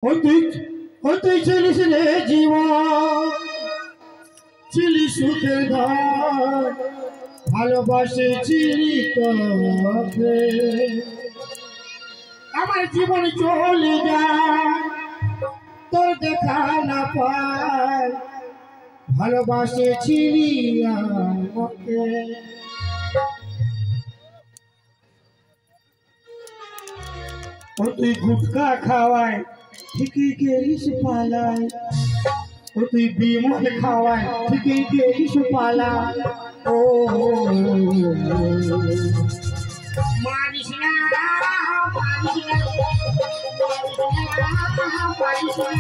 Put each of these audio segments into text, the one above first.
অতীত হতে চলিসলে জীবন চিলি সুখের ধার ভালোবাসেছিলি তোকে আমার জীবন চলে যায় তোর দেখা না পায় ভালোবাসেছিলি আমাকে তুই গুটকা খাওয়ায় ঠিকই গেলিস পালায় তুই বিমল খাওয়ায় ঠিকই গেলিস পালায় ও মারিস না মারিস না মারিস না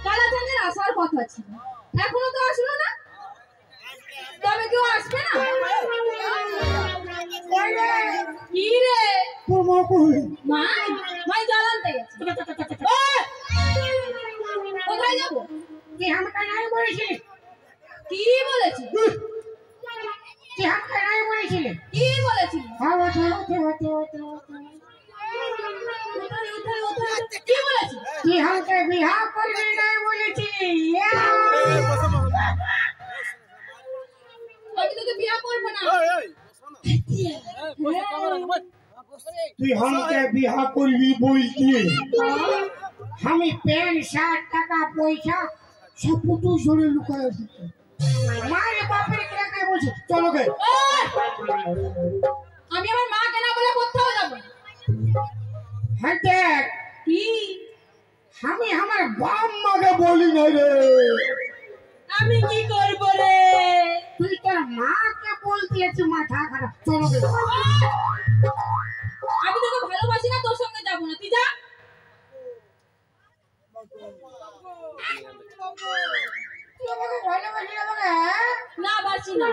কালাচাঁদের আসার কথা ছিল, এখনো তো আসলো না। তবে কেউ আসবে না? কি রে মা? মাই জল আনতে গেছে। কোথায় যাবো? তুই আমাকে নাই বলেছিলি? কি বলেছি? তুই আমাকে নাই বলেছিলি? কি বলেছি? কি বলেছি? তুই আমাকে বিবাহ করবি নাই বলেছিলি? আমি তোকে বিয়ে করবো না। তুই আমাকে বিবাহ করবি বলতি আমি প্যান্ট শার্ট টাকা পয়সা সব পুটু সরে লুকায় দিত মায়ের বাপের টাকা বলছি চলো গে আমি আমার মাকে না বলে কোথাও যাবো। হ্যাঁ দেখ কি? আমি আমার বাপ মাকে বলি না রে। আমি কি করবো রে? তুই তোর মাকে বলতে আছি মাথা খারাপ চলো গে আমি তোকে ভালোবাসি না, তোর সঙ্গে যাবো না, তুই যা। তুই আমাকে ভালোবাসি না তোকে? না বাসি না।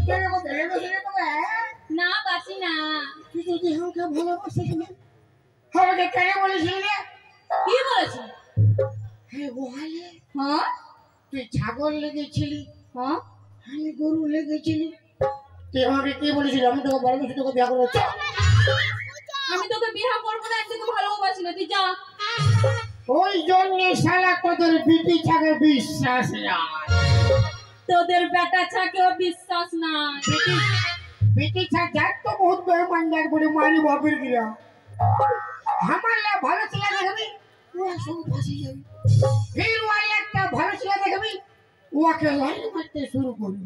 তুই আমাকে ভালোবাসি না তোকে? না বাসি না। তুই যদি আমাকে ভালোবাসিস না আমাকে কেন বলেছিলি রে? কি বলেছি? হ্যাঁ বলে হ্যাঁ তুই ছাগল লেগেছিলি হ্যাঁ আমি গরু লেগেছিলি তুই আমাকে কি বলেছিলি আমি তোকে ভালোবাসি তোকে বিয়ে করবো আমি তোকে বিয়ে করবো না, একদিকে ভালোবাসি না, তুই যা। ওই জন্য শালা তোদের বিটি ছাকে বিশ্বাস নাই তোদের বেটা ছাকেও বিশ্বাস নাই। বিটি ছাক যাক তো বহুত বেমান যাক বলে মারি বাপের গিয়া আমার লা ভালো ছেলে দেখবি ও সব ফাঁসি যাবে ফির ওই একটা ভালো ছেলে দেখবি ওকে লাইন মারতে শুরু করবি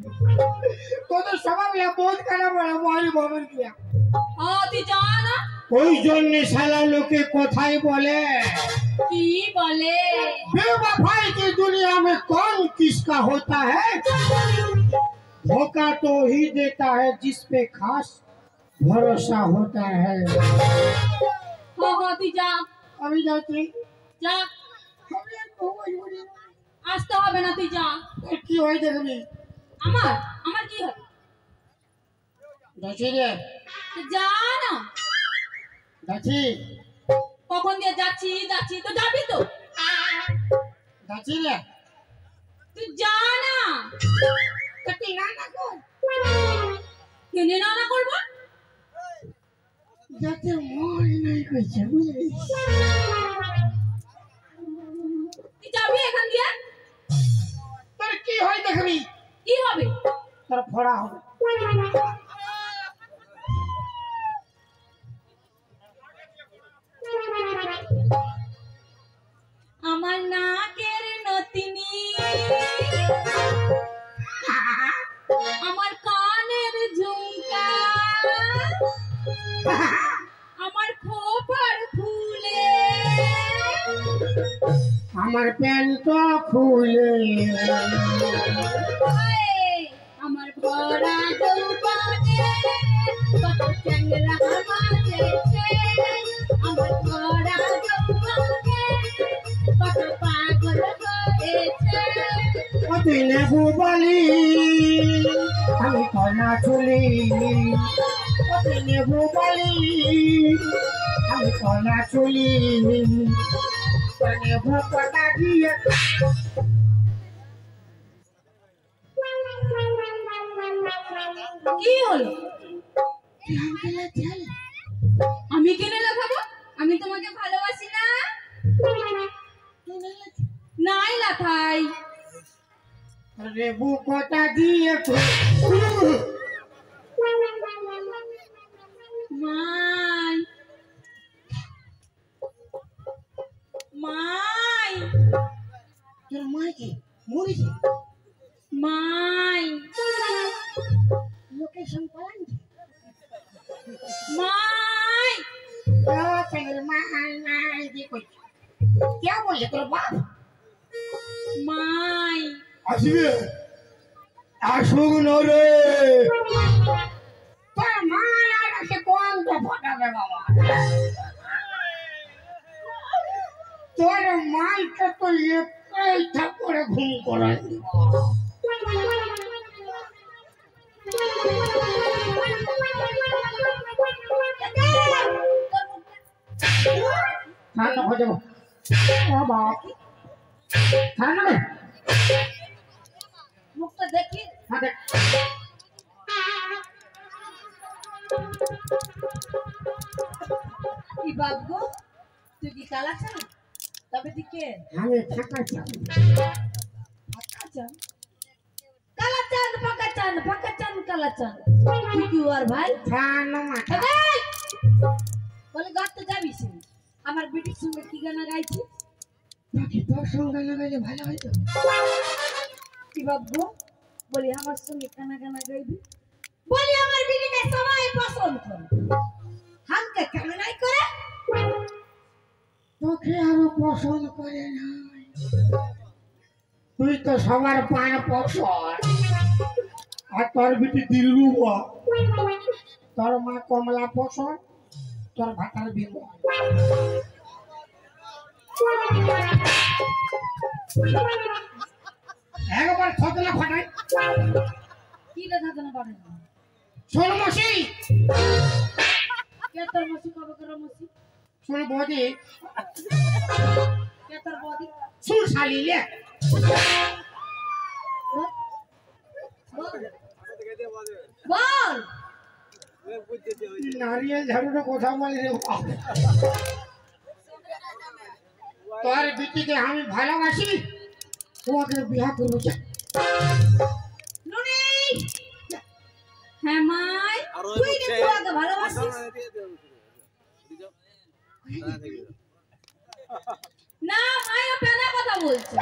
তোদের স্বভাব লা বহুত খারাপ বলে মারি বাপের গিয়া তুই যা না। ওই জন্য শালা লোকে কোথায় বলে কি বলে? बेवफाई की दुनिया में कौन किसका होता है धोखा तो ही देता है जिस पे खास भरोसा होता है তুই যা। अभी जाती যা, আসতে হবে না, তুই যা। की होई देखबी আমার আমার কি হবে? जाची रे তুই যা না। जाची কখন দিয়ে যাচ্ছি যাচ্ছি, তো যাবি তো। जाची रे তুই যা না। कटी ना ना को কেনে না না করবো? जाते मोर नहीं कोई बुझली তুই যাবি এখান দিয়ে? तर की होई देखबी কি হবে? तर फोड़ा हो আমার নাকের নতিনি, আমার কানের ঝুমকা, আমার খোপার ফুলে, আমার প্যান্ট খুলে আমার ভরা যৌবনে কত চ্যাংড়া বাজেছে, আমার ভরা যৌবনে কত পাগল হয়েছে। তুই নেবু বলি আমি কনা চুলি তুই নেবু বলি আমি কনা চুলি নেবু কটা দিয়ে কি হলো? তুই আমাকে লাথি আমি কেন লাফাবো? আমি তোমাকে ভালোবাসি না। নাই লাথাই। আরে বুকটা দিয়ে মাই মাই তোর মা কি মরেছে? মাই লোকেশন পালান মাই क्या बोले তোর বাপ? মাই আসবে আসুক না রে। তোর মা আর আসে কোন তো ফটাবে বাবা। তোর মাইকে তো একটাই ঠাকুরে ঘুম করাই দিব। ঠান্ডা হয়ে যাবো বাবা। ঠান্ডা নেই মুখটা দেখি। কি বাবু, তুই কি কালা চান? তবে দিকে আমি ফাঁকা চাই। ফাঁকা চান, কালা চান, ফাঁকা চান, ফাঁকা চান, কালা চান। তুই কি আর ভাই? বলে গাছ তো যাবিস। আমার বিটির সঙ্গে কি গানা গাইছি? তোর সঙ্গে লাগাইলে ভালো হইতো। কি বাবু, বলি আমার সঙ্গে গানা গানা গাইবি? বলি আমার বিটিকে সবাই পছন্দ করে, হামকে কেন নাই করে? তোকে আরো পছন্দ করে না। তুই তো সবার পান পছন্দ। আর তোর বিটি দিলরুবা, তোর মা কমলা পছন্দ, তোর ভাতার বিমল। একবার থতলা ফাটাই। কি রে থাকনা পারে না? শোন মশি, কে তোর মসি? কবে করে মসি? শোন বৌদি, কে তোর বদি? শুন শালিলে। বল। নারিয়েল ঝাড়ুটা কথা বলে রে বাপ। তোর বিটিকে আমি ভালোবাসি, তোমাকে বিয়া করবো। নুনি, হ্যাঁ মাই, তুই না তুই আগে ভালোবাসিস না? মাই ও পেনা কথা বলছে।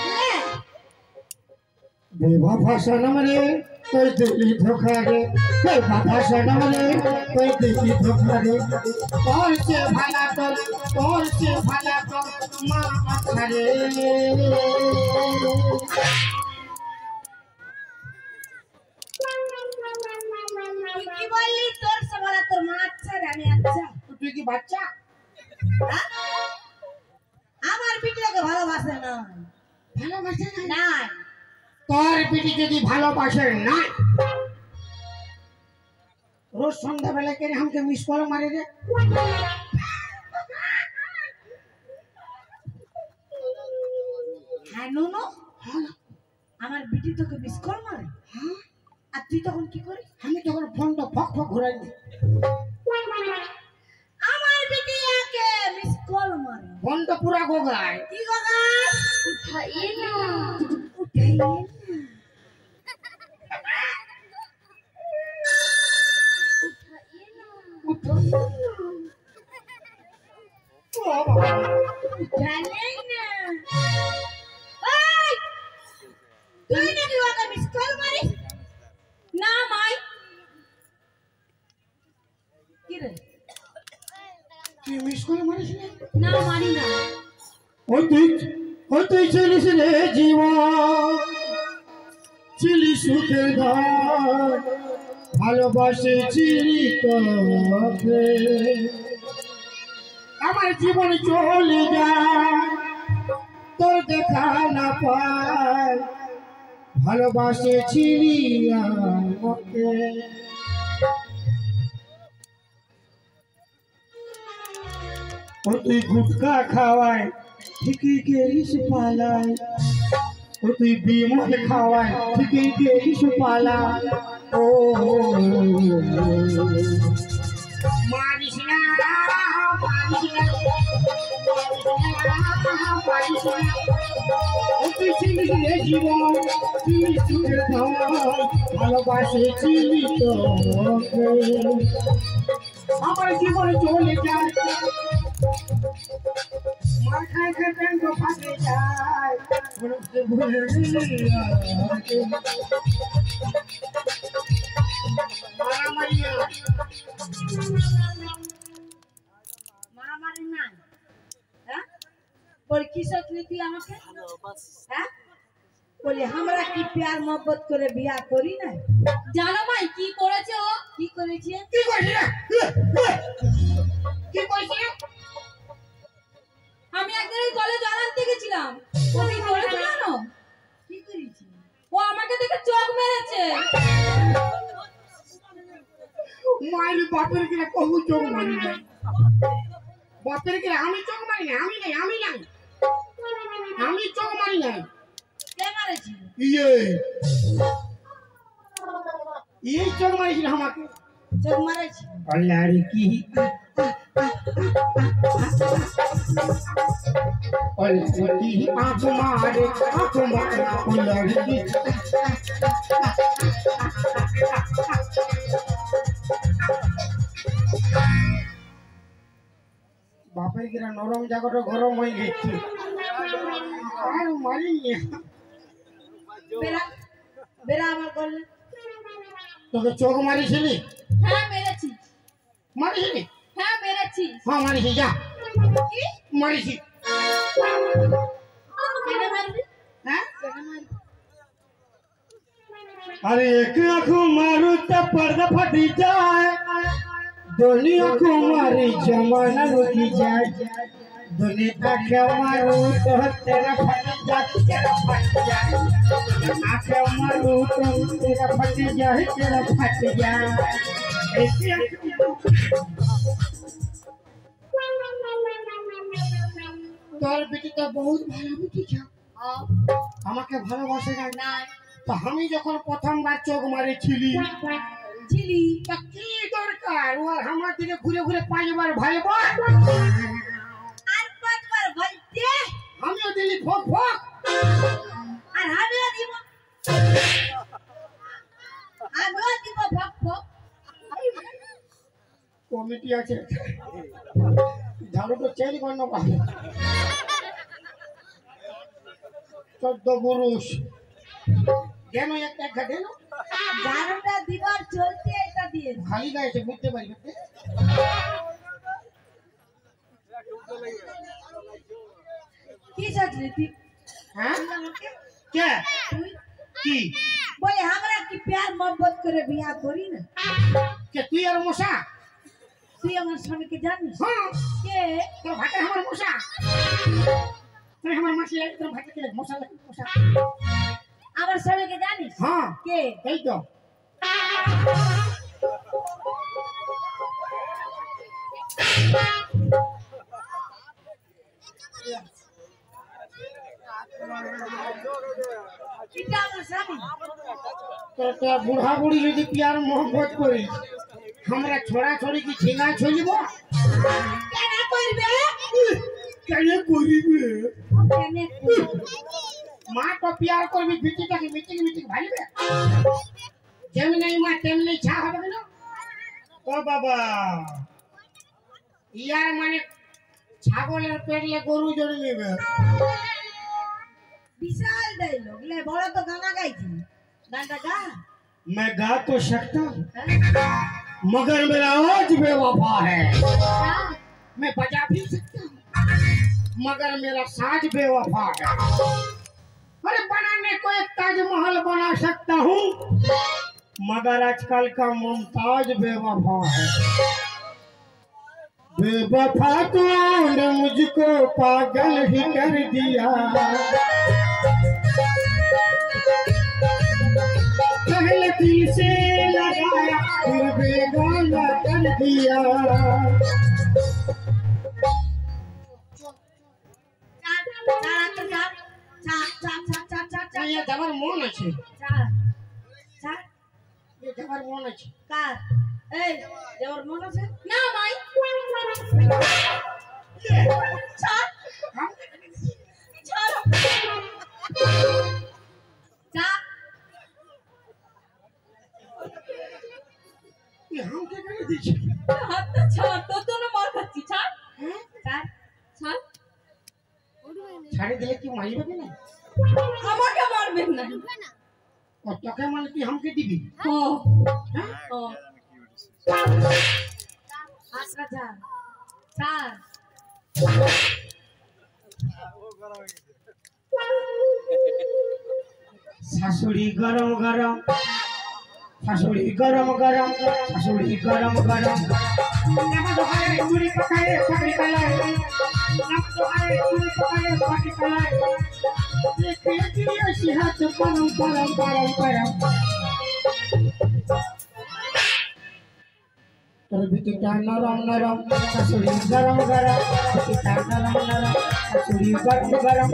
হ্যাঁ बेवफा सनम रे कोई दिली धोखा रे, बेवफा सनम रे कोई दिली धोखा रे। कौन से भला कर माँ अच्छा रे। তুই কি বললি? তোর সবালা তোর মা আচ্ছা রে আমি আচ্ছা? তুই কি বাচ্চা? আমার বিটিকে ভালোবাসে না। ভালোবাসে না? না, তোর বিটি যদি ভালোবাসে না, রোজ সন্ধ্যাবেলা করে আমাকে মিস কল মারে রে। হ্যাঁ নুনু, আমার বিটি তোকে মিস কল মারে? হ্যাঁ, আর তুই তখন কি করিস? আমি তখন ফোনটা ফক ফক ঘুরাই দিই। আমার বিটি আগে মিস কল মারে, ফোনটা পুরা গোগায়। কি গগা? উঠাইয়ে না, উঠাইয়ে না। জানেই না। এই, তুই নাকি ওকে মিস কল মারিস? না মাই। কি রে? তুই মিস কল মারিস না? না মারি না। ওই তুই চলিস রে জীবন, চিলি সুখের ঘর, ভালোবাসে চিলি তোকে। আমার জীবন চলে যায়, তোর দেখা না পায়, ভালোবাসে চিলি আমাকে। ও তুই গুটকা খাওয়ায় ঠিকই গেরিস পালায়, ও তুই বিমল খাওয়ায় ঠিকই গেরিস পালায়। ও মারিস না মারিস না মারিস না ও তুই চিনিস রে জীবন চিনিস সুখের ধন ভালোবাসে চিনি তোকে আমার জীবন চলে যায় মার খাই খাই প্যান্ট ফাটে যায় ভুলে ভুলে মারামারি নাই হ্যাঁ বলি কিসব তুই আমাকে হ্যাঁ বলি আমরা কি প্যার মোহব্বত করে বিয়া করি না জানো ভাই কি করেছে ও? কি করেছি কি করছিস কি করছিস আমি একদিন ওই কলেজ জল আনতে গেছিলাম। ও কি করেছে জানো? কি করেছি ও আমাকে দেখে চোখ মেরেছে। মায়ের বাপের কিনা কবু চোখ মারি না বাপের কিনা আমি চোখ মারি না আমি নাই আমি চোখ মারি নাই কে মারেছি এই চোখ মারিছিল আমাকে চোখ মারেছি लड़की आँख मारे लड़की বাপের কিনা নরম জায়গাটা গরম হয়ে গেছে আর মারিনি বেরা বেরা আমার করলে তোকে চোখ মারিছিলি হ্যাঁ মেরেছি। মারিছিলি হ্যাঁ মেরেছি। হ্যাঁ মারিছি যা কি মারিছি কেন মারবি হ্যাঁ কেন মারবি अरे एक आँख मारू तो पर्दा फटी जाए दोनों आँख मारी जमाना रुकी जाए दोनों आँख मारू तो तेरा फट जाए आँख मारू तो तेरा फट जाए ऐसी তোর বেটিটা বহুত ভালো বেটি আমাকে ভালোবাসে না তো আমি যখন প্রথমবার চোখ মারেছিলি ছিলি তা কি দরকার ও আমার দিকে ঘুরে ঘুরে পাঁচবার ভাইব আর পাঁচবার বলতে আমিও দিলি ফক ফক আর আমিও দিব ভক ভক কমিটি আছে ঝাড়ু তো চেঞ্জ কর না পাবে 14 পুরুষ কেন একটা ঘাটেন গারোটা দিবার চলতে এটা দিয়ে খালি গায়ে বুঝতে পারি কি চাচ্ছিলি তুই হ্যাঁ আমাকে কে তুই কি বলে আমরা কি প্যার মোহব্বত করে বিয়া করি না কে তুই আর মশা তুই আমার স্বামীকে জানিস হ্যাঁ কে তোর ভাতে আমার মশা তুই আমার মাসি লাগে তোর ভাতে কে মশা লাগে মশা আমার স্বামীকে জানিস হ্যাঁ কে এই তো এটা আমার স্বামী তো বুড়া বুড়ি যদি প্যার মোহব্বত করি আমরা ছড়া ছড়ি কি ঝিঙা ছড়িব কেন করবে কেন করিবে কেন করবে মা তো প্যার করবি বিটিটাকে মিটিং ভাইবে যেমনি মা তেমনি ছা হবে না ও বাবা ইয়ার মানে ছাগলের পেটলে গরু জন্মিবে বিশাল ডায়লগ ले বড় তো গানা গাইছি গানটা গা मैं गा तो सकता हूँ হ্যাঁ? मगर मेरा आवाज बेवफा है হ্যাঁ? मैं बजा भी सकता हूँ मगर मेरा साज बेवफा है अरे बनाने को एक ताजमहल बना सकता हूँ मगर आजकल का मुमताज बेवफा है बेवफा तूने मुझको पागल ही कर दिया पहले दिल से लगाया फिर बेगाना कर दिया ये जबर मन আছে যাবার মন আছে। কার? এই যাওয়ার মন আছে? না মাই ছাড় আমাকে কেন দিচ্ছি? ছাড় যা আমাকে কেন দিচ্ছি? হাতটা ছাড় তোর জন্য মার খাচ্ছি ছাড় হ্যাঁ ছাড় ছাড় ছাড়ে দিলে কি মারবে না? আমাকে মারবেন না ও তোকে মানে তুই আমাকে দিবি? ও হ্যাঁ? ও হাতটা ছাড় ছাড় শাশুড়ি গরম গরম, শাশুড়ি গরম গরম, শাশুড়ি গরম গরম। আমার দোকানে চুরি পাকায় পাকড়ি কালায়, আমার দোকানে চুরি পাকায় পাকড়ি কালায়। দেখে দিয়ে সিহাত গরম গরম গরম গরম। তোর ভিতরটা নরম নরম, শাশুড়ি গরম গরম, ভিতরটা নরম নরম, শাশুড়ি গরম গরম,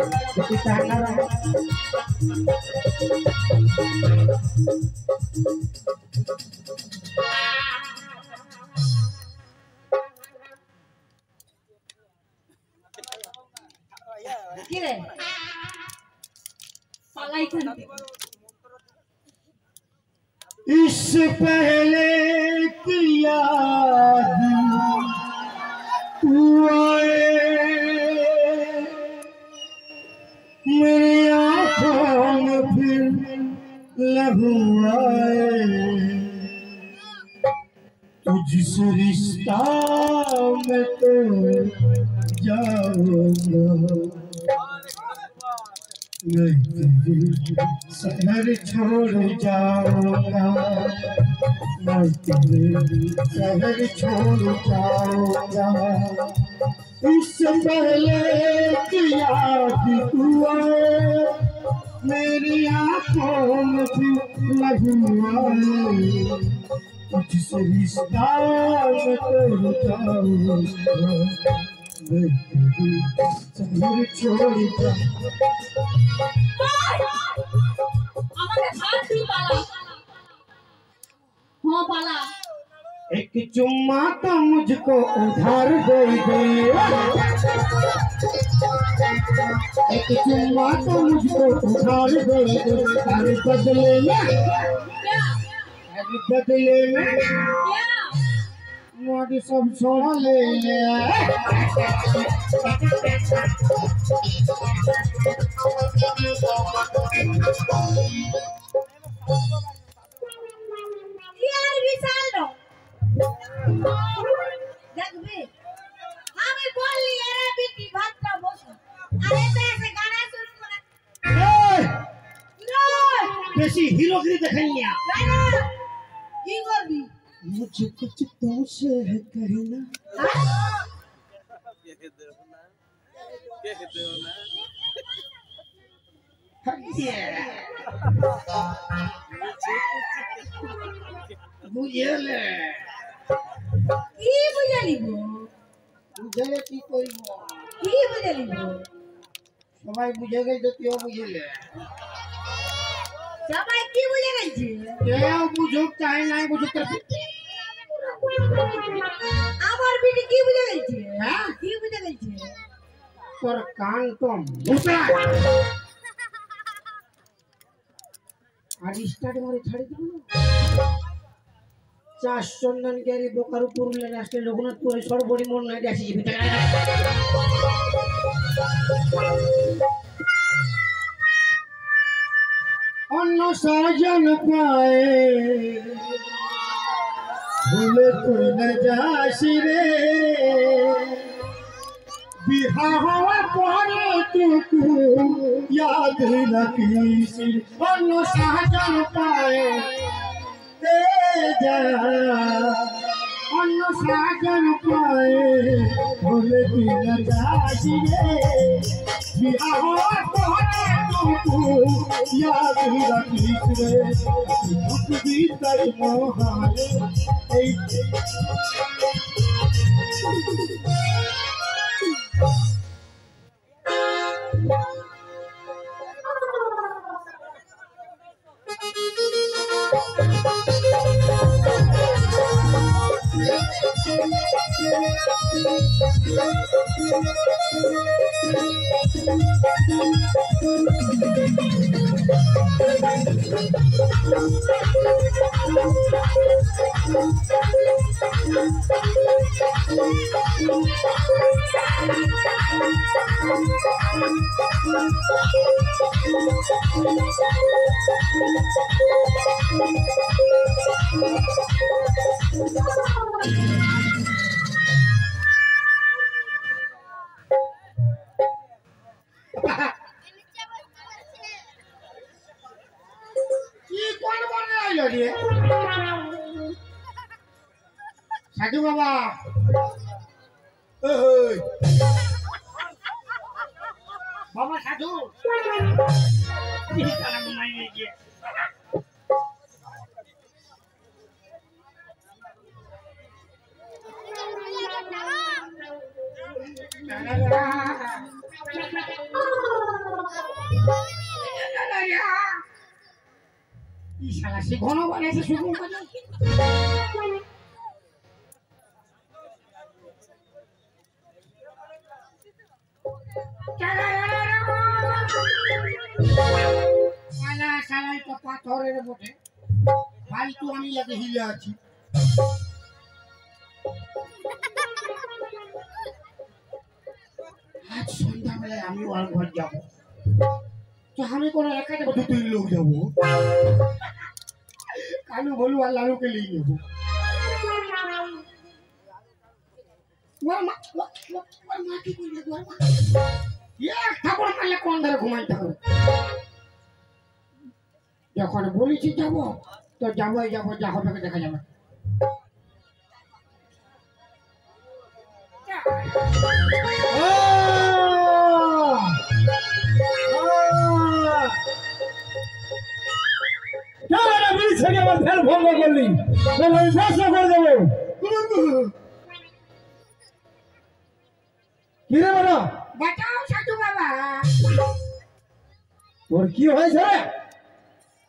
ভিতরটা নরম। কি রে পালাই খান इससे पहले की याद तू आए, मेरी आँखों में फिर लहू आए। तुझसे रिश्ता में तो जाऊंगा, मैं तेरी शहर छोड़ जाऊंगा, मैं तेरी शहर छोड़ जाऊंगा। इससे पहले कि याद तू आए, मेरी आँखों में भी लहू आए। तुझसे रिश्ता में तोड़ जाऊंगा, मैं तेरी शहर छोड़ जाऊंगा। আমাকে ছাড় তুই পালা हाँ पाला एक चुम्मा तो मुझको उधार दे दे, एक चुम्मा तो मुझको उधार दे दे। अरे बदले में, क्या अरे बदले में क्या मोदी सब छोड़ ले ले। ইয়ার বিশাল নো দেখবে আমি বললি এরা বিটি ভাতটা বসো আরে তো এসে গানা শুরু করে নো बेसी हीरोगिरी दिखाइए। গানা কি করবি मुझे कुछ तुमसे है कहना, বুঝলে কি বুঝে নিব বুঝলে কি করব? কি বুঝে নিব সবাই বুঝে গেছে, তুইও বুঝলে। সবাই কি বুঝে গেছে কেউ বুঝুক চাই নাই বুঝুক তো। আমার বিটি কি বুঝে গেছে হ্যাঁ? কি বুঝে গেছে তোর কান তো মোটা। আর স্টার্ট মারে ছাড়ি দিব না। চাষ চন্দন গেরি বোকারু পুরুলিয়া রাষ্ট্রের রঘুনাথপুর সর্বরি মন নাই আসি ভিতরে। অন্য সাজন পায়ে ভুলে তুই না যাসি রে, বিহা হওয়ার পরে টুকু ইয়াদ রাখিস। অন্য সাজন পায়ে যা, অন্য সাজন পায়ে ভুলে তুই না যাসি রে, বিহা হওয়ার পরে টুকু ইয়াদ রাখিস রে। দুঃখ গীতার মহালে এই কি কোন বনে আইলো রে সাধু বাবা ওই বাবা সাধু কি কানা ঘুমাই গিয়ে শালা সে ঘন বানাইছে শুধু শালাই তো পাথরের বটে ফালতু আমি ইয়াকে হিলে আছি আজ সন্ধ্যাবেলায় আমি ওর ঘর যাবো তো আমি কোনো একা যাবো তো তিন লোক যাবো কালু বলু আর লালুকে নিয়ে নেবো ঠাকুর মারলে কোন ধারে ঘুমাইতে হবে যখন বলেছি যাবো তো যাবোই যাবো যা হবে দেখা যাবে ভঙ্গ করলি করে দেবো কি রে বাবা বাঁচাও সাধু বাবা তোর কি হয়েছে রে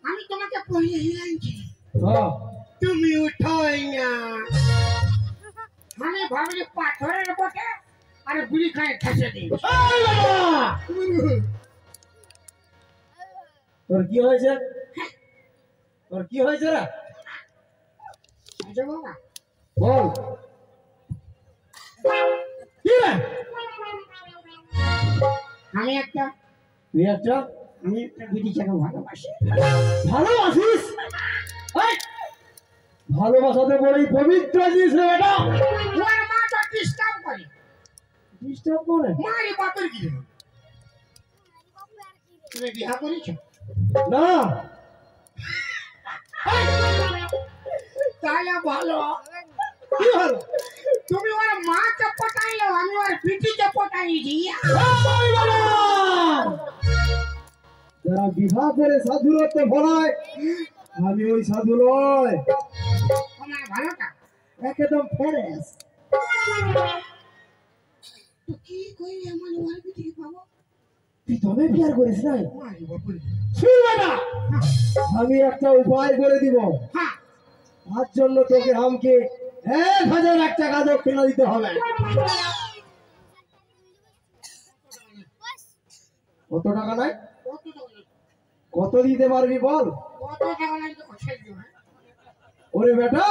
আমি তোমাকে পড়িয়ে হিলাইছি হ্যাঁ তুমি উঠোই না আমি ভাবলি পাথরের বটে আর বুড়ি খায় ঠেসে দিই তোর কি হয়েছে তোর কি হয়েছে রে সাধু বাবা বল কি রে আমি একটা তুই একটা বিড়িটাকে ভালোবাসি ভালোবাসিস এই, ভালোবাসাতে বড়ই পবিত্র জিনিস রে বেটা ওর মা তো ডিস্টার্ব করে ডিস্টার্ব করে মারি বাপের কি রে? তুমি বিয়া করেছো না তাহলে ভালো কি হলো তুমি ওর মাকে পটাইলো আমি ওর পিটিকে পটাইছি যারা বিবাহ করে সাধুরত্ব ভরায় আমি ওই সাধু নয় তোমার ভালোটা একদম ফেরেস তো কি কইলে আমার ওর পিটিকে পাবো তুই তবে বিয়ার করিস নাই মারি বাপের শুনবে না আমি একটা উপায় করে দিব হ্যাঁ তার জন্য তোকে আমাকে 1001 টাকা দক্ষিণা দিতে হবে কত টাকা নাই কত টাকা কত দিতে পারবি বল কত টাকা লাগবে কোথায় দিও হ্যাঁ ওরে বেটা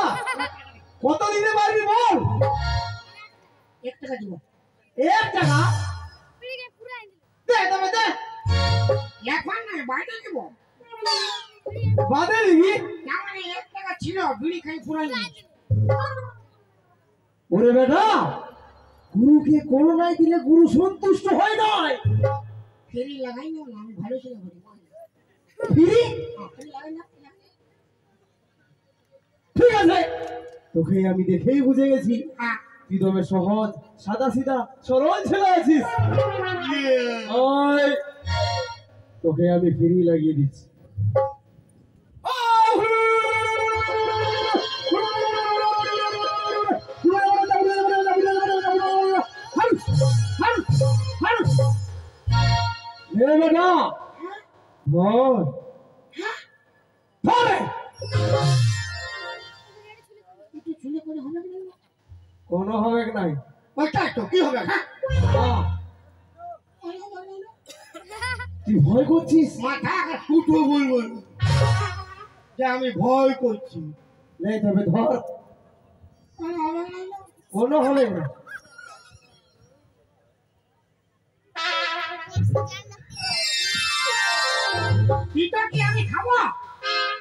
কত দিতে পারবি বল 1 টাকা দিব 1 টাকা দে তবে দে এখন না বাইরে দিব বাদে দিবি না মানে 1 টাকা ছিল বিড়ি খাই পুরাই দিয়েছি ওরে বেটা গুরুকে করোনায় দিলে গুরু সন্তুষ্ট হয় নাই ফেরি লাগাই না আমি ভালো ছিল বলি ফিরি ফেরি লাগাই না ঠিক আছে তোকে আমি দেখেই বুঝে গেছি হ্যাঁ তুই তবে সহজ সাদা সিধা সরল ছেলে আছিস ওই তোকে আমি ফিরি লাগিয়ে দিচ্ছি বেটা বল ধরে একটু চুলে করে হবে না কোনো হবে নাই। ওইটাই তো কি হবে? হ্যাঁ আহ, তুই ভয় করছিস? মাথা ফুটো বলবো যে আমি ভয় করছি। লে তবে ধর, কোনো হবে না। এটা কি আমি খাবো?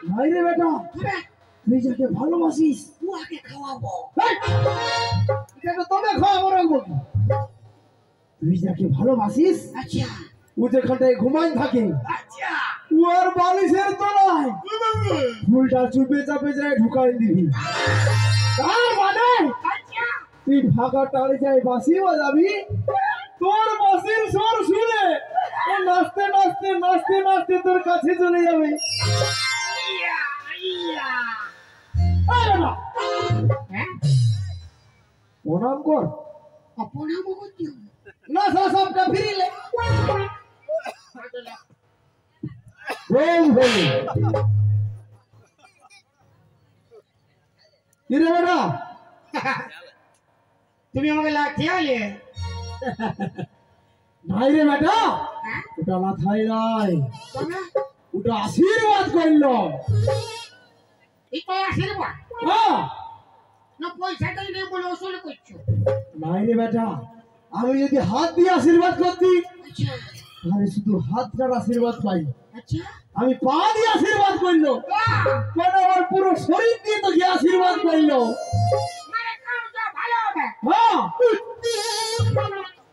নাই রে বেটা, তুই যাকে ভালোবাসিস উহাকে খাওয়াবো। এই, এটা তো তোকে খাওয়াবো রাখবো কি? তুই যাকে ভালোবাসিস আচ্ছা ও যেখানটায় ঘুমাই থাকে আচ্ছা ওর বালিশের তলায় ফুলটা চুপে চাপে যায় ঢুকাই দিবি। তার মানে আচ্ছা তুই ফাঁকা টাড়ে যায় বাঁশি বাজাবি, তোর বাঁশির স্বর শুনে ও নাচতে নাচতে নাচতে নাচতে তোর কাছে চলে যাবে। ইয়া ইয়া আরে না, হ্যাঁ প্রণাম কর। অপরাধ করতে হবে। না সবটা ফিরিলে কিরে বেটা, তুমি আমাকে লাঠি আলে? নাই রে বেটা, হ্যাঁ ওটা মাথায় নাই, তবে ওটা আশীর্বাদ করলো। এটা আশীর্বাদ হ্যাঁ, না পয়সাটা নেই বলে ওসুল করছো? নাই রে বেটা, আমি যদি হাত দিয়ে আশীর্বাদ করতি আচ্ছা তাহলে শুধু হাতটার আশীর্বাদ পাই। আচ্ছা আমি পা দিয়ে আশীর্বাদ করলো, মানে আমার পুরো শরীর দিয়ে তোকে আশীর্বাদ করলো। মানে কামটা ভালো হবে। হ্যাঁ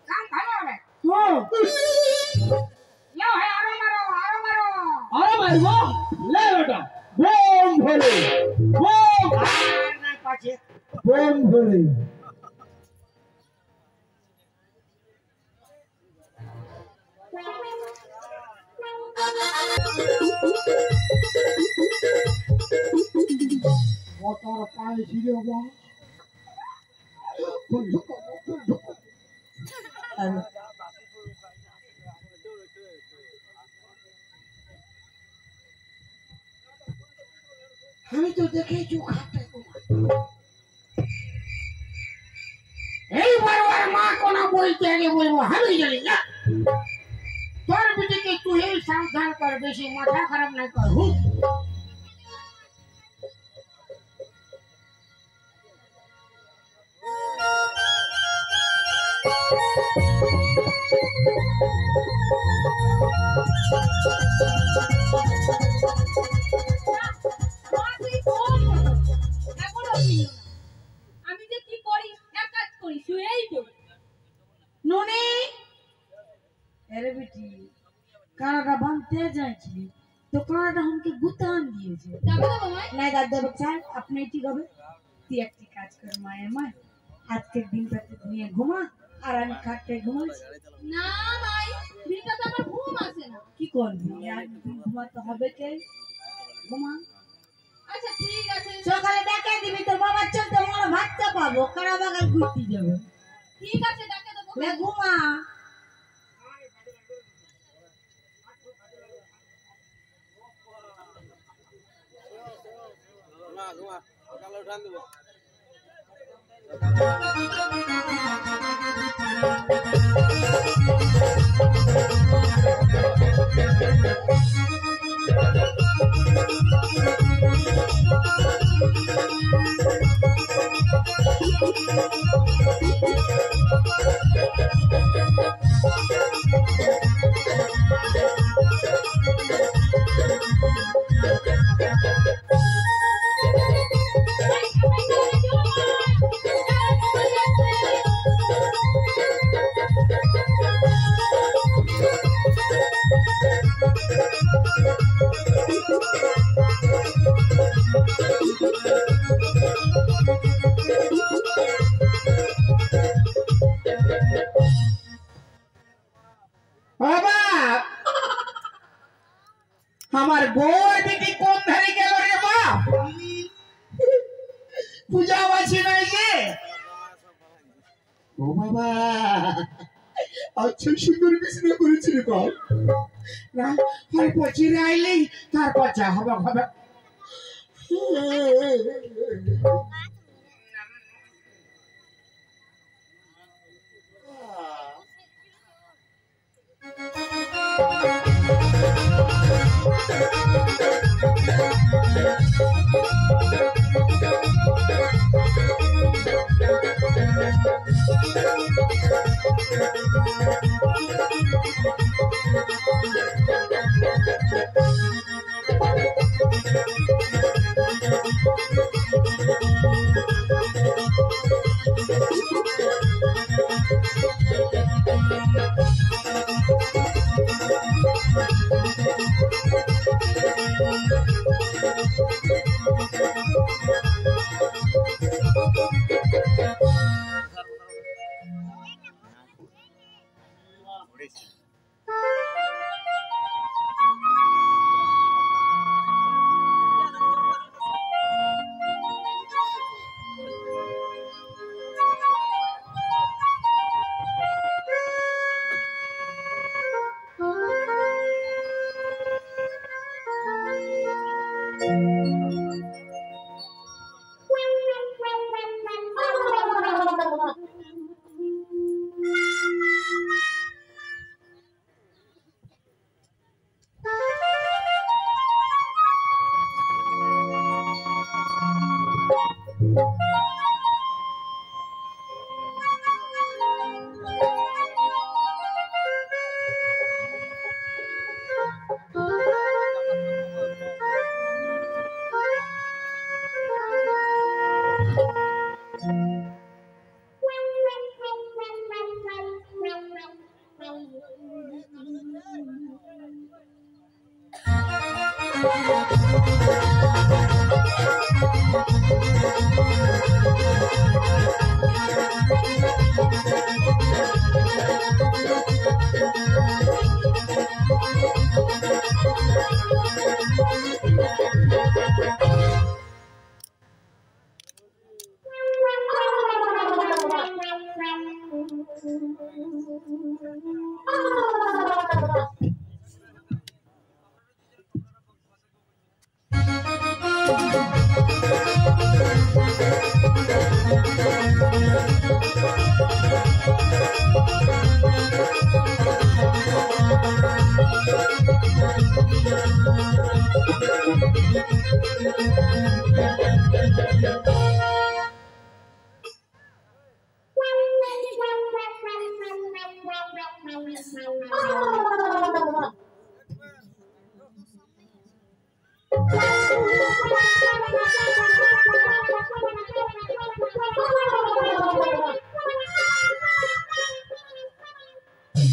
কাম ভালো হবে। হ্যাঁ, লাও হে আরো মারো আরো মারো। আরে মারবো, লে বেটা, বোম ভরে, বোম আর নাই পাছে। বোম ভরে। মোটর পায়ে ছিঁড়ে বা আমি তো দেখেছি খাটে এইবার ওর মা কোনা বলতে আগে বলবো আমি জানি না তোর বিটিকে তুই এই সাবধান কর, বেশি মাথা খারাপ না কর। আমি যে কি করি, এক কাজ করি, শুয়েই পড়ি। নুনি এরে বেটি কানাটা বাঁধতে যাচ্ছি তো কানাটা हमके গুতান দিয়েছে। যাবে তো মামাই? নাই দাদা বাচ্চা আপনি ঠিক হবে, তুই একটি কাজ কর মায়ের মা, আজকের দিনটা তুই নিয়ে ঘুমা আর আমি খাটতে ঘুমাচ্ছি। না মাই, দিনটা তো আমার ঘুম আসে না। কি করবি একদিন ঘুমাতে হবে কে, ঘুমা। আচ্ছা ঠিক আছে, সকালে ডেকে দিবি তোর বাবার চলতে মনে ভাতটা পাবো, কারা বাগাল ঘুরতে যাবে। ঠিক আছে, ডাকে দেবো। লে ঘুমা। বাবা আমার বউ দিকে কোন ধারে গেল রে বাপ? পূজা আছে নাই যে? ও বাবা আচ্ছা সুন্দর বিছনা করেছি রে বাপ। না আর পচিরে আইলেই তারপর যা হবে হবে।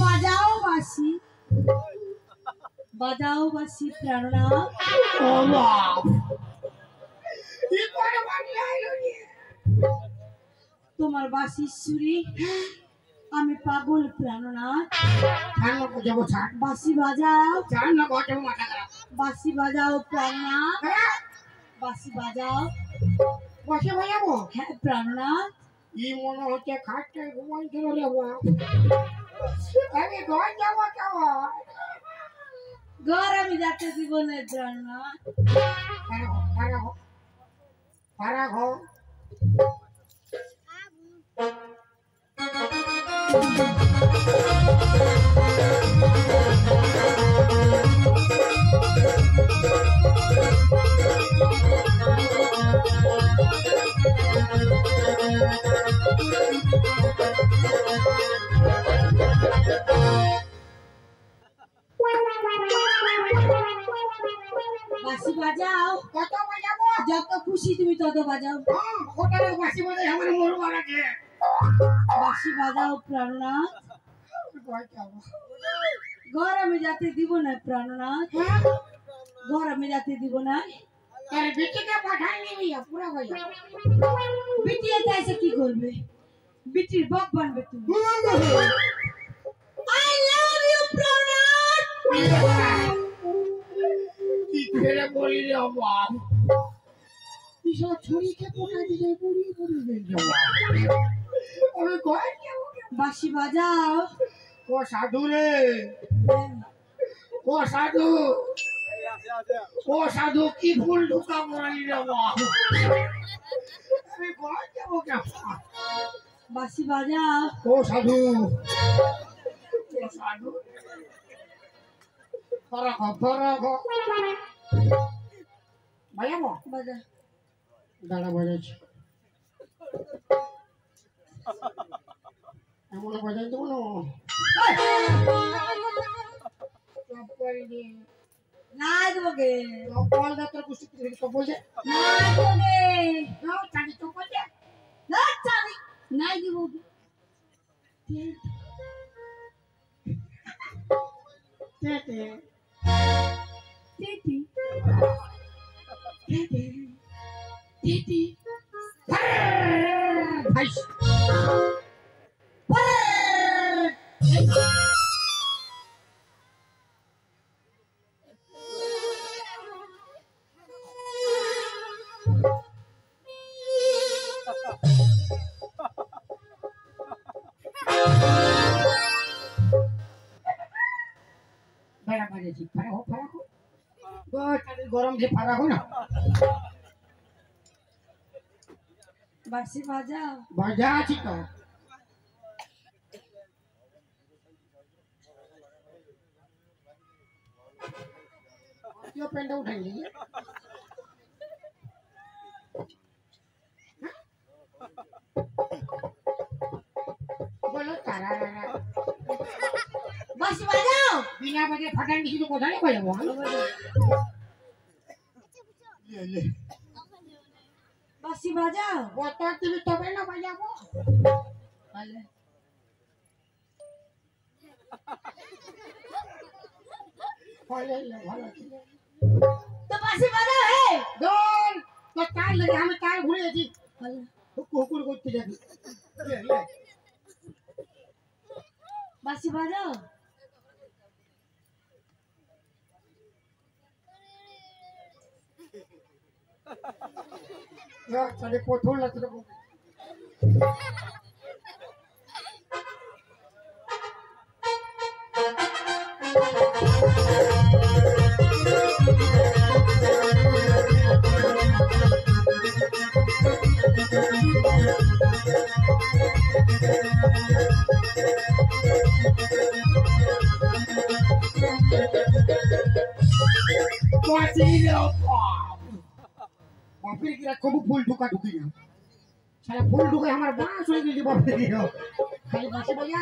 বাজাও বাঁশি, বাজাও বাঁশি প্রাণনাথ। ও বাপ কি করে বাড়ি আইলো রে? তোমার বাঁশির সুরে আমি পাগল প্রাণনাথ। ছাড় না যাবো ছাড় বাঁশি বাজাও, ছাড় না গজব মাথা খারাপ। বাঁশি বাজাও প্রাণনাথ, হ্যাঁ, বাঁশি বাজাও। বসে বাজাবো? হ্যাঁ প্রাণনাথ। কি মনে হচ্ছে খাটটায় ঘুমাইছিল রে বাপ। আমি ঘর যাবো কেমন? ঘর আমি যাতে দিব না প্রাণনাথ। পারা ঘর বাঁশি বাজাও, কত বাজাবো? যত খুশি তুমি তত বাজাও। ওটারে বাসি বাজাই আমার মোর মারাছে। বাঁশি বাজাও প্রাণনাথ। ঘর যাবো। ঘর আমি যাতে দিব না প্রাণনাথ, ঘর আমি যাতে দিব না। তার বেটিকে পাঠাই নিবি পুরা ভাইয়া। বিটি এতে এসে কি করবে? বিটির বক বানবে তুমি। I love you প্রাণনাথ। কি ফেরে বলি রে বাপ। কিসব ছুরিকে পোকা দিয়ে পুড়ি পুড়ি দিয়ে আমি ঘর যাবো। বাঁশি বাজাও। ও সাধু রে, ও সাধু, ও সাধু কি ফুল ঢুকা পড়ালি রে বাপ। আমি ঘর যাবো কেমন? বাঁশি বাজাও। ও সাধু, ও সাধু বাজাবো। বাজা। দাঁড়া বাজাচ্ছি এমন বাজাই দেবো না সব করে দিয়ে নাই দেবো গে সব বল যাত্রা কুস্তি থেকে সব বলছে নাই দেবো গে না চাঁদি চোখ বলছে না চাবি নাই দেবো গে টেটে টিটি টেটে টেটে ভাই बड़ा बड़े जी फरा हो बहुत गरम से फरा हो ना বাঁশি বাজাও बजा छी तो यो पेंट उठाएंगे बोलो तारा বাঁশি বাজাও बिना बजे फटान किसी को पता नहीं बजाओ ले বাঁশি বাজাও बता टीवी तबे ना बजाबो ভালো ভালো ভালো তো বাঁশি বাজাও হে দোল তো কাল লাগে আমি কাল ভুলে গেছি ভালো কুকুর করতে যাবি বাঁশি বাজাও তাহলে কঠোর লাগছে बापरे की कबू फूल ढुका ढुकी ना साला फूल ढुके हमार बांस हो गई बापरे की खाली बांसी बजा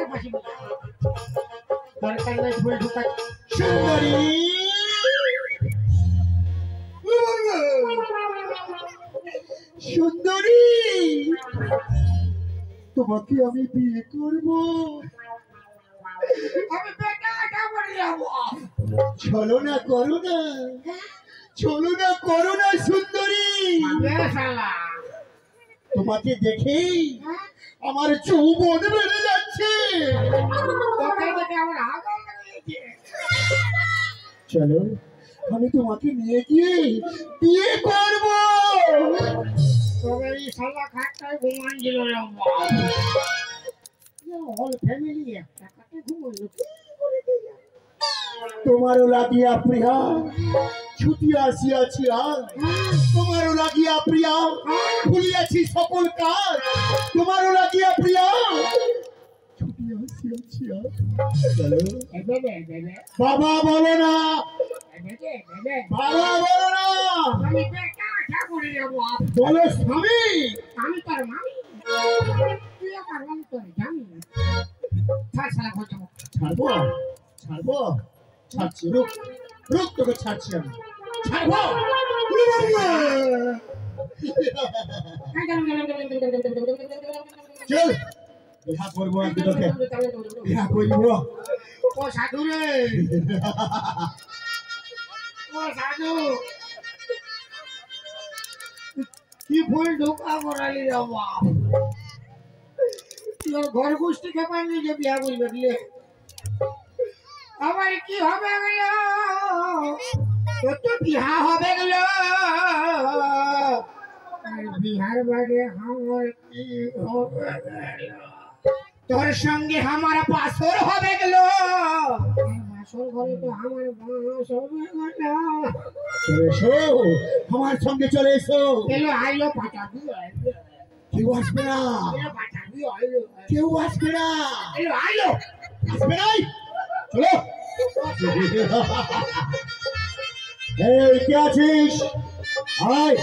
दरकार नहीं फूल ढुका सुंदरी সুন্দরী তোমাকে আমি বিয়ে করব আমি বেটা বলে যাব চলো না করো না চলো না করো না সুন্দরী তোমাকে দেখেই আমার যৌবন বেড়ে যাচ্ছে চলো আমি তোমাকে নিয়ে গিয়ে বিয়ে করব তবে এই শালা খাটটায় ঘুমান ছিল হল ফ্যামিলি একটা কাটে ঘুমাইলো তোমারও লাগিয়া প্রিয়া ছুটি আসিয়াছি আজ তোমারও লাগিয়া প্রিয়া ভুলিয়াছি সকল কাজ তোমারও লাগিয়া প্রিয়া ছুটি আসিয়াছি আজ বাবা বলো না বাবা বলো না বলো স্বামী আমি তোর মামি তুই আমার নাম তোর জানি ছাড়বো ছাড়বো ছাড়ছি রুক রুক তোকে ছাড়ছি আমি ছাড়বো চল দেখা করবো আমি তোকে দেখা করবো ও সাধু রে ও সাধু কি ফুল ঢোকা করালি রে বাপ তোর ঘর গোষ্ঠী খেপার নিজে বিয়া করবে বিয়ে আমার কি হবে গেল তোর তো বিহা হবে গেল বিহার বাড়ি আমার কি হবে গেল তোর সঙ্গে আমার বাসর হবে গেল বাসর ঘরে তো আমার বাস হবে গেল চলে এসো আমার সঙ্গে চলে এসো এলো আইলো পাঠাবি কেউ আসবে না পাঠাবি আইলো কেউ আসবে না এলো আইলো আসবে নাই চলো এই কে আছিস আয়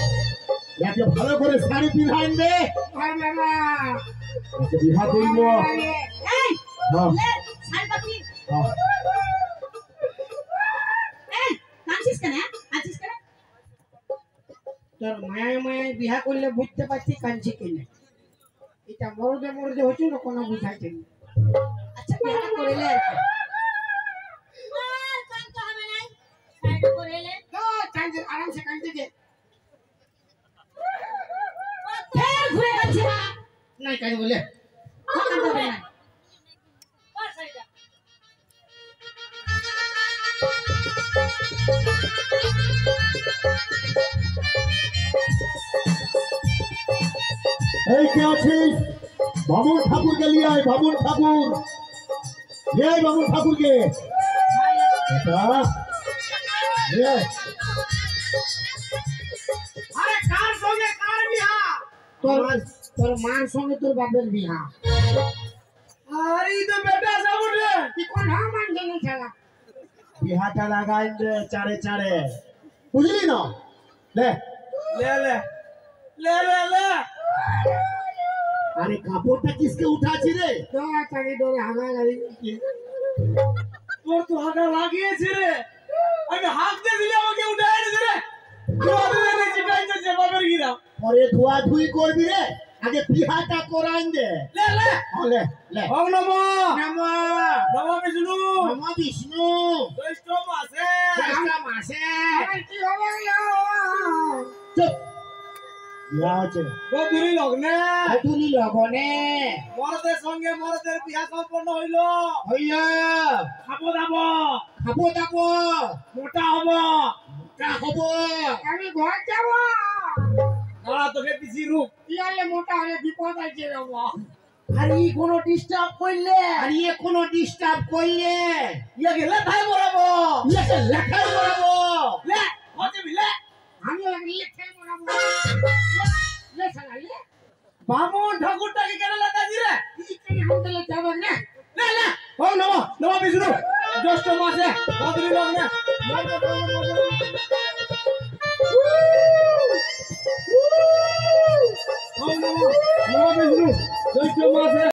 একে ভালো করে শাড়ি পিন্ধান দে হবে না। একে বিহা করবো আরে, এই হ্যাঁ লে শাড়িটা পিন হ্যাঁ এই কাঁদছিস কেন আছিস কেন তোর মায়ের মায়ের বিহা করলে বুঝতে পারছি কাঁদছি কিনে। এটা মরদে মরদে হচ্ছে না কোনো বুঝাইছে না। আচ্ছা বিয়েটা করে লে আর কাঁদতে হবে না শাড়িটা করে লে তো কাঁদছে, আরামসে কাঁদছে যে। ফের ঘুরে যাচ্ছে নাই কাঁদে বলে। কাঁদতে হবে না কর শাড়িটা এই কে আছিস বামুন ঠাকুরকে নিয়ে আয় বামুন ঠাকুর নিয়ে আয় বামুন ঠাকুরকে এটা নিয়ে আয়। আরে কার সঙ্গে কার বিহা? তোর তোর মার সঙ্গে তোর বাপের বিহা। আরে এই তো বেটা সামনে তুই কোন মান জানি ছাড়া। বিহাটা লাগাই দে চারে চারে বুঝলি না লে ले ले ले ले ले আরে কাপড়টা কিসকে উঠাছি রে তো চারি ডোরে হাগা গাড়ি। তোর তো হাগা লাগিয়েছে রে আমি হাত দিয়ে দিলে আমাকে উঠে এনেছে রে তোমাদের এনেছি টাইতেছে বাপের গিরা পরে ধোয়া ধুই করবি রে আগে বিহাটা করাই দে ले ले লে লে ওম নমো নমো নমো বিষ্ণু নমঃ বিষ্ণু জ্যৈষ্ঠ মাসে জ্যৈষ্ঠ মাসে আরে কি হবে গো? চুপ বিয়া হচ্ছে বধুরি লগ্নে আধুনি লগনে মরদের সঙ্গে মরদের বিয়া সম্পন্ন হইলো হইয়া খাবো দাবো খাবো দাবো মোটা হবো তা হবো আমি ঘর যাব। দাঁড়া তোকে দিছি রূপ ইয়ালে মোটা হলে বিপদ আছে রে বাবা। আর ই কোনো ডিস্টার্ব করলে আর ইয়ে কোনো ডিস্টার্ব করলে ইয়ে গেলে তাই বলাবো ইয়েকে লেখাই বলাবো লে হতে বিলে আমি লাগলে খেয়ে মরাবো। লে শালা লে। বামুন ঠাকুরটাকে কেন লাগাছি রে এই হামদলে যাব না। ले ले ओम नमो नमो विष्णु ज्येष्ठ मासे बद्री लग्ने ओम नमो नमो विष्णु ज्येष्ठ मासे